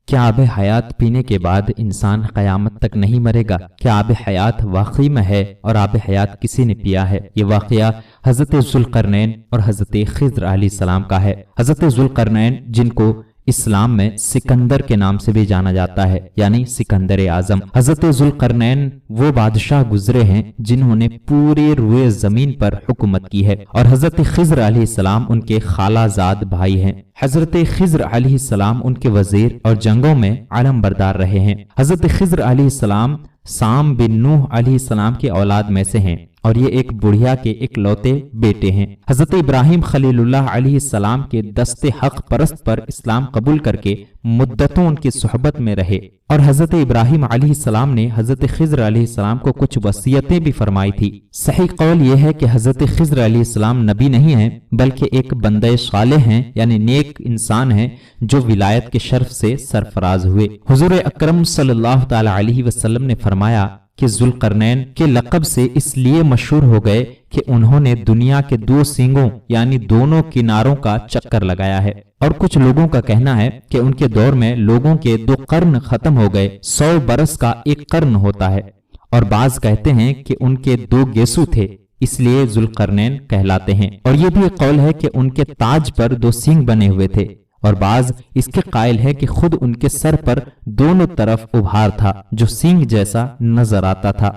کیا آب حیات پینے کے بعد انسان قیامت تک نہیں مرے گا؟ کیا آب حیات واقعی میں ہے اور آب حیات کسی نے پیا ہے؟ یہ واقعہ حضرت ذوالقرنین اور حضرت خضر علیہ السلام کا ہے۔ حضرت ذوالقرنین، جن کو اسلام میں سکندر کے نام سے بھی جانا جاتا ہے، یعنی سکندر اعظم، حضرت ذوالقرنین وہ بادشاہ گزرے ہیں جنہوں نے پورے روئے زمین پر حکومت کی ہے، اور حضرت خضر علیہ السلام ان کے خالہ زاد بھائی ہیں۔ حضرت خضر علیہ السلام ان کے وزیر اور جنگوں میں علم بردار رہے ہیں۔ حضرت خضر علیہ السلام سام بن نوح علیہ السلام کی اولاد میں سے ہیں، اور یہ ایک بڑھیا کے اکلوتے بیٹے ہیں۔ حضرت ابراہیم خلیل اللہ علیہ السلام کے دست حق پرست پر اسلام قبول کر کے مدتوں ان کی صحبت میں رہے، اور حضرت ابراہیم علیہ السلام نے حضرت خضر علیہ السلام کو کچھ وصیتیں بھی فرمائی تھی۔ صحیح قول یہ ہے کہ حضرت خضر علیہ السلام نبی نہیں ہیں، بلکہ ایک بندہ صالح ہیں، یعنی نیک انسان ہیں جو ولایت کے شرف سے سرفراز ہوئے۔ حضور اکرم صلی اللہ تعالی علیہ وسلم نے فرمایا کہ ذوالقرنین کے لقب سے اس لیے مشہور ہو گئے کہ انہوں نے دنیا کے دو سینگوں یعنی دونوں کناروں کا چکر لگایا ہے، اور کچھ لوگوں کا کہنا ہے کہ ان کے دور میں لوگوں کے 2 قرن ختم ہو گئے، 100 برس کا 1 قرن ہوتا ہے، اور بعض کہتے ہیں کہ ان کے 2 گیسو تھے، اس لیے ذوالقرنین کہلاتے ہیں، اور یہ بھی ایک قول ہے کہ ان کے تاج پر 2 سینگ بنے ہوئے تھے، اور بعض اس کے قائل ہے کہ خود ان کے سر پر دونوں طرف ابھار تھا جو سینگ جیسا نظر آتا تھا،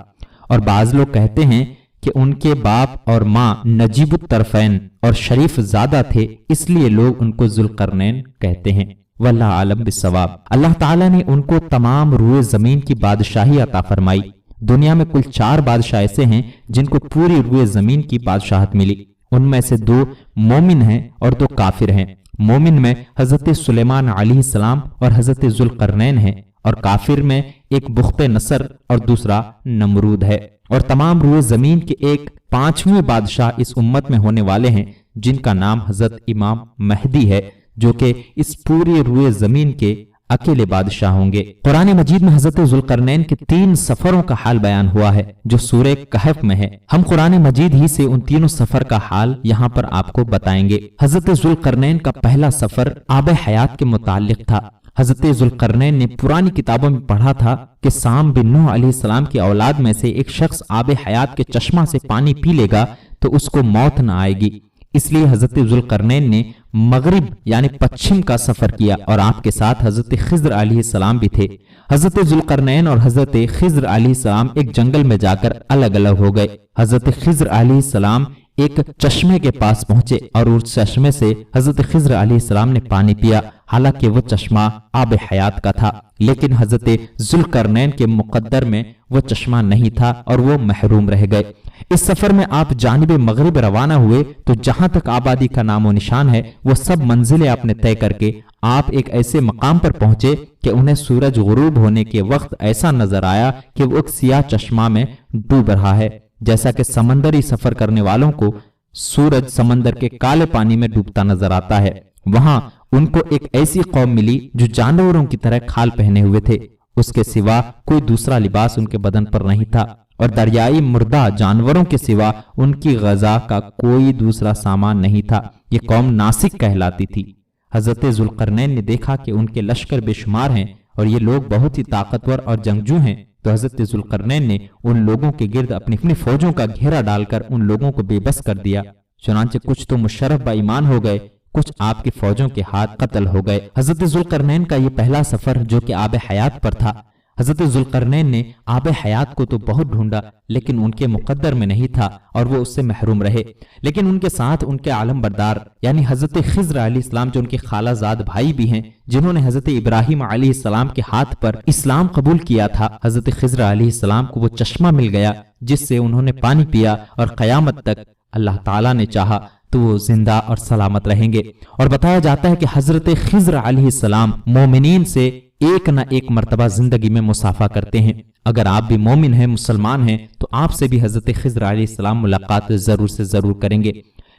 اور بعض لوگ کہتے ہیں کہ ان کے باپ اور ماں نجیب الطرفین اور شریف زادہ تھے، اس لیے لوگ ان کو ذوالقرنین کہتے ہیں۔ واللہ عالم بالصواب۔ اللہ تعالیٰ نے ان کو تمام روئے زمین کی بادشاہی عطا فرمائی۔ دنیا میں کل 4 بادشاہ ایسے ہیں جن کو پوری روئے زمین کی بادشاہت ملی، ان میں سے 2 مومن ہیں اور 2 کافر ہیں۔ مومن میں حضرت سلیمان علیہ السلام اور حضرت ذوالقرنین ہیں، اور کافر میں ایک بخت نصر اور دوسرا نمرود ہے، اور تمام روئے زمین کے ایک 5ویں بادشاہ اس امت میں ہونے والے ہیں جن کا نام حضرت امام مہدی ہے، جو کہ اس پوری روئے زمین کے اکیلے بادشاہ ہوں گے۔ قرآن مجید میں حضرت ذوالقرنین کے 3 سفروں کا حال بیان ہوا ہے جو سورہ کہف میں ہے۔ ہم قرآن مجید ہی سے ان 3 سفر کا حال یہاں پر آپ کو بتائیں گے۔ حضرت ذوالقرنین کا پہلا سفر آب حیات کے متعلق تھا۔ حضرت ذوالقرنین نے پرانی کتابوں میں پڑھا تھا کہ سام بن نوح علیہ السلام کی اولاد میں سے ایک شخص آب حیات کے چشمہ سے پانی پی لے گا تو اس کو موت نہ آئے گی، اس لیے حضرت ذوالقرنین نے مغرب یعنی پچھم کا سفر کیا، اور آپ کے ساتھ حضرت خضر علیہ السلام بھی تھے۔ حضرت ذوالقرنین اور حضرت خضر علیہ السلام ایک جنگل میں جا کر الگ الگ ہو گئے۔ حضرت خضر علیہ السلام ایک چشمے کے پاس پہنچے اور اس چشمے سے حضرت خضر علیہ السلام نے پانی پیا، حالانکہ وہ چشمہ آب حیات کا تھا، لیکن حضرت ذوالقرنین کے مقدر میں وہ چشمہ نہیں تھا اور وہ محروم رہ گئے۔ اس سفر میں آپ جانب مغرب روانہ ہوئے تو جہاں تک آبادی کا نام و نشان ہے وہ سب منزلیں آپ نے طے کر کے آپ ایک ایسے مقام پر پہنچے کہ انہیں سورج غروب ہونے کے وقت ایسا نظر آیا کہ وہ ایک سیاہ چشمہ میں ڈوب رہا ہے، جیسا کہ سمندری سفر کرنے والوں کو سورج سمندر کے کالے پانی میں ڈوبتا نظر آتا ہے۔ وہاں ان کو ایک ایسی قوم ملی جو جانوروں کی طرح کھال پہنے ہوئے تھے، اس کے سوا کوئی دوسرا لباس ان کے بدن پر نہیں تھا، اور دریائی مردہ جانوروں کے سوا ان کی غذا کا کوئی دوسرا سامان نہیں تھا۔ یہ قوم ناسک کہلاتی تھی۔ حضرت ذوالقرنین نے دیکھا کہ ان کے لشکر بے شمار ہیں اور یہ لوگ بہت ہی طاقتور اور جنگجو ہیں، تو حضرت ذوالقرنین نے ان لوگوں کے گرد اپنی فوجوں کا گھیرا ڈال کر ان لوگوں کو بے بس کر دیا۔ چنانچہ کچھ تو مشرف با ایمان ہو گئے، کچھ آپ کی فوجوں کے ہاتھ قتل ہو گئے۔ حضرت ذوالقرنین کا یہ پہلا سفر جو کہ آب حیات پر تھا۔ حضرت ذوالقرنین نے آب حیات کو تو بہت ڈھونڈا لیکن ان کے مقدر میں نہیں تھا اور وہ اس سے محروم رہے، لیکن ان کے ساتھ ان کے عالم بردار یعنی حضرت خضر علیہ السلام جو ان کے خالہ زاد بھائی بھی ہیں، جنہوں نے حضرت ابراہیم علیہ السلام کے ہاتھ پر اسلام قبول کیا تھا، حضرت خضر علیہ السلام کو وہ چشمہ مل گیا جس سے انہوں نے پانی پیا، اور قیامت تک اللہ تعالیٰ نے چاہا تو وہ زندہ اور سلامت رہیں گے۔ اور بتایا جاتا ہے کہ حضرت خضر علیہ السلام مومنین سے ایک نہ ایک مرتبہ زندگی میں مصافحہ کرتے ہیں۔ اگر آپ بھی مومن ہیں، مسلمان ہیں، تو آپ سے بھی حضرت خضر علیہ السلام ملاقات ضرور سے ضرور کریں گے،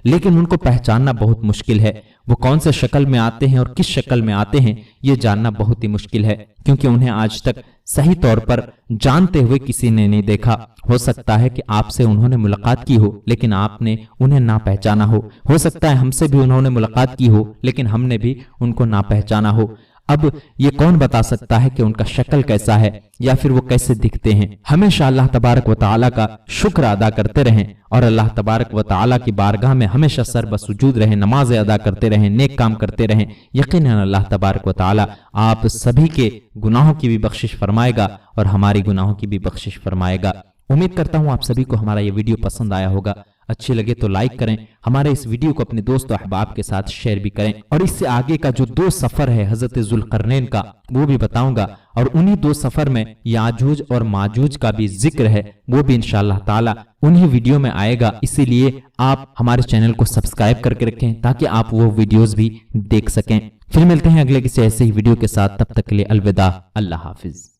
لیکن ان کو پہچاننا بہت مشکل ہے۔ وہ کون سے شکل میں آتے ہیں اور کس شکل میں آتے ہیں یہ جاننا بہت ہی مشکل ہے، کیونکہ انہیں آج تک صحیح طور پر جانتے ہوئے کسی نے نہیں دیکھا۔ ہو سکتا ہے کہ آپ سے انہوں نے ملاقات کی ہو لیکن آپ نے انہیں نہ پہچانا ہو سکتا ہے ہم سے بھی انہوں نے ملاقات کی ہو لیکن ہم نے بھی ان کو نہ پہچانا ہو۔ اب یہ کون بتا سکتا ہے کہ ان کا شکل کیسا ہے یا پھر وہ کیسے دکھتے ہیں؟ ہمیشہ اللہ تبارک و تعالیٰ کا شکر ادا کرتے رہیں اور اللہ تبارک و تعالیٰ کی بارگاہ میں ہمیشہ سر بسجود رہیں، نمازیں ادا کرتے رہیں، نیک کام کرتے رہیں۔ یقیناً اللہ تبارک و تعالیٰ آپ سبھی کے گناہوں کی بھی بخشش فرمائے گا اور ہماری گناہوں کی بھی بخشش فرمائے گا۔ امید کرتا ہوں آپ سبھی کو ہمارا یہ ویڈیو پسند آیا ہوگا۔ اچھی لگے تو لائک کریں، ہمارے اس ویڈیو کو اپنے دوست و احباب کے ساتھ شیئر بھی کریں، اور اس سے آگے کا جو 2 سفر ہے حضرت ذوالقرنین کا وہ بھی بتاؤں گا، اور انہی 2 سفر میں یاجوج اور ماجوج کا بھی ذکر ہے، وہ بھی انشاءاللہ تعالی انہی ویڈیو میں آئے گا۔ اسی لیے آپ ہمارے چینل کو سبسکرائب کر کے رکھیں تاکہ آپ وہ ویڈیوز بھی دیکھ سکیں۔ پھر ملتے ہیں اگلے کسی ایسے ہی ویڈیو کے ساتھ، تب تک کے لیے الوداع، اللہ حافظ۔